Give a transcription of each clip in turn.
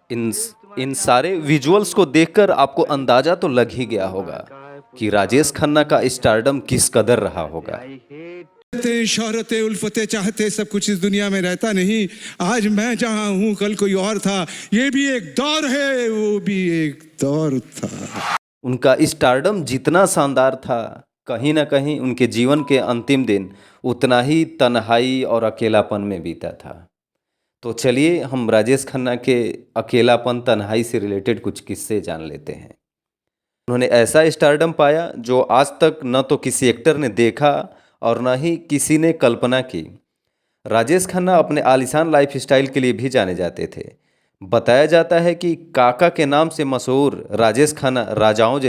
इन इन सारे विजुअल्स को देखकर आपको अंदाजा तो लग ही गया होगा कि राजेश खन्ना का स्टारडम किस कदर रहा होगा। शोहरतें उल्फतें चाहते सब कुछ इस दुनिया में रहता नहीं। आज मैं जहां हूं कल कोई और था। ये भी एक दौर है, वो भी एक दौर था। उनका स्टारडम जितना शानदार था, कहीं ना कहीं उनके जीवन के अंतिम दिन उतना ही तन्हाई और अकेलापन में बीता था। तो चलिए हम राजेश खन्ना के अकेलापन तन्हाई से रिलेटेड कुछ किस्से जान लेते हैं। उन्होंने ऐसा स्टारडम पाया जो आज तक न तो किसी एक्टर ने देखा और न ही किसी ने कल्पना की। राजेश खन्ना अपने आलीशान लाइफस्टाइल के लिए भी जाने जाते थे। बताया जाता है कि काका के नाम से मशहूर राजेश खन्ना राजाओं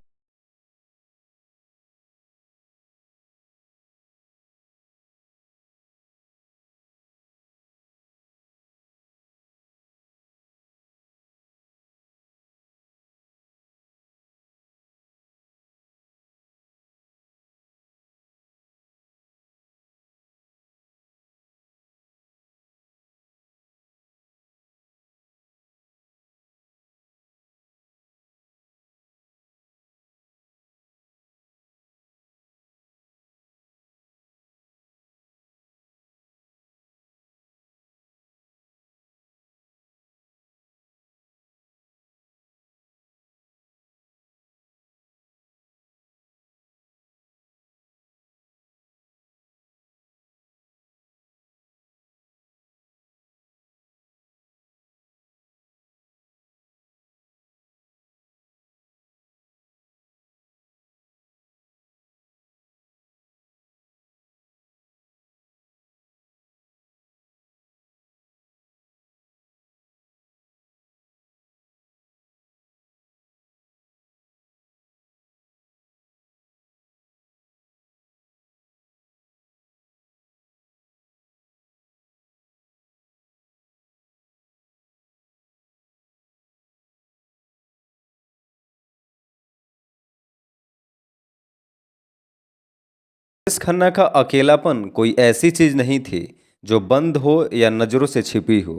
राजेश खन्ना का अकेलापन कोई ऐसी चीज नहीं थी जो बंद हो या नजरों से छिपी हो।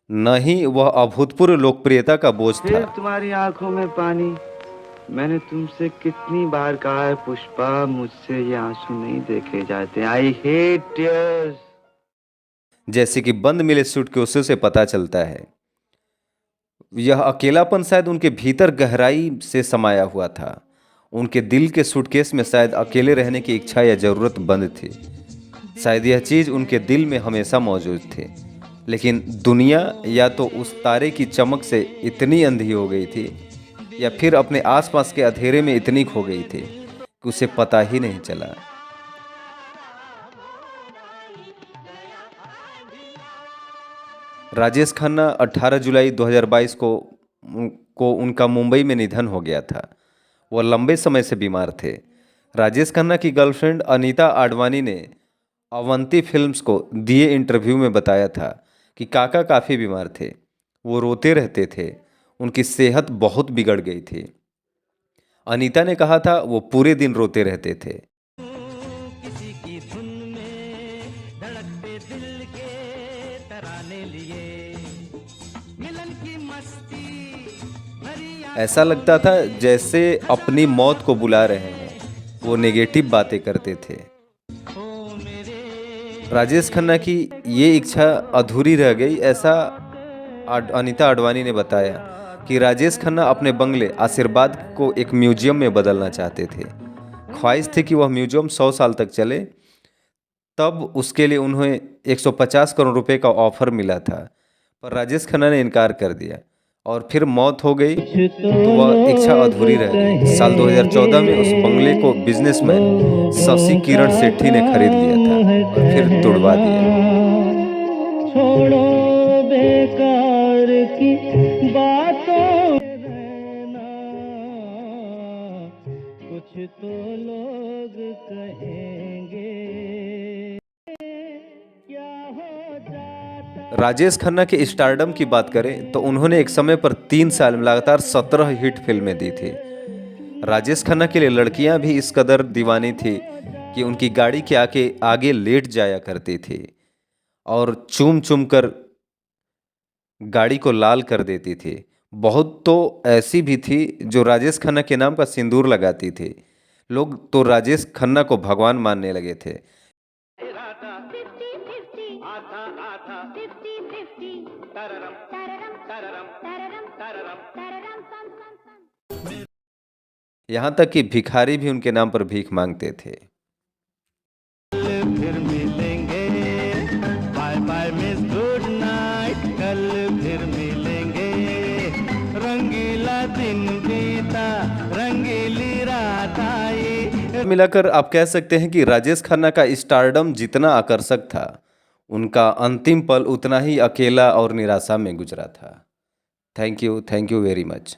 न ही वह अभूतपूर्व लोकप्रियता का बोझ था। फिर तुम्हारी आंखों में पानी। मैंने तुमसे कितनी बार कहा है पुष्पा, मुझसे ये आंसू नहीं देखे जाते। I hate tears. जैसे कि बंद मिले सूटकेसों से पता चलता है, यह अकेलापन शायद उनके भीतर गहराई से समाया हुआ था। उनके दिल के सूटकेस में शायद अकेले रहने की इच्छा या जरूरत बंद थी। शायद यह चीज उनके दिल में हमेशा मौजूद थी, लेकिन दुनिया या तो उस तारे की चमक से इतनी अंधी हो गई थी या फिर अपने आसपास के अंधेरे में इतनी खो गई थी कि उसे पता ही नहीं चला। राजेश खन्ना 18 जुलाई 2022 को उनका मुंबई में निधन हो गया था। वह लंबे समय से बीमार थे। राजेश खन्ना की गर्लफ्रेंड अनीता आडवाणी ने अवंती फिल्म्स को दिए इंटरव्यू में बताया था कि काका काफ़ी बीमार थे, वो रोते रहते थे, उनकी सेहत बहुत बिगड़ गई थी। अनीता ने कहा था वो पूरे दिन रोते रहते थे। ऐसा लगता था जैसे अपनी मौत को बुला रहे हैं। वो नेगेटिव बातें करते थे। राजेश खन्ना की ये इच्छा अधूरी रह गई, ऐसा अनीता आडवाणी ने बताया कि राजेश खन्ना अपने बंगले आशीर्वाद को एक म्यूजियम में बदलना चाहते थे। ख्वाहिश थी कि वह म्यूजियम 100 साल तक चले। तब उसके लिए उन्हें 150 करोड़ रुपए का ऑफर मिला था, पर राजेश खन्ना ने इनकार कर दिया और फिर मौत हो गई तो वह इच्छा अधूरी रह गई। साल 2014 में उस बंगले को बिजनेसमैन शशि किरण सेठी ने खरीद लिया था और फिर तुड़वा दिया। छोड़ो बेकार की बातों रहना, कुछ तो लोग कहेंगे क्या हो जाता। राजेश खन्ना के स्टारडम की बात करें तो उन्होंने एक समय पर 3 साल में लगातार 17 हिट फिल्में दी थी। राजेश खन्ना के लिए लड़कियां भी इस कदर दीवानी थी कि उनकी गाड़ी के आगे लेट जाया करती थी और चूम चूम कर गाड़ी को लाल कर देती थी। बहुत तो ऐसी भी थी जो राजेश खन्ना के नाम का सिंदूर लगाती थी। लोग तो राजेश खन्ना को भगवान मानने लगे थे। यहाँ तक कि भिखारी भी उनके नाम पर भीख मांगते थे। फिर मिलेंगे, bye bye miss good night, कल फिर मिलेंगे, रंगीला दिन बीता, रंगीली रात आई। मिलाकर आप कह सकते हैं कि राजेश खन्ना का स्टारडम जितना आकर्षक था, उनका अंतिम पल उतना ही अकेला और निराशा में गुजरा था। Thank you very much.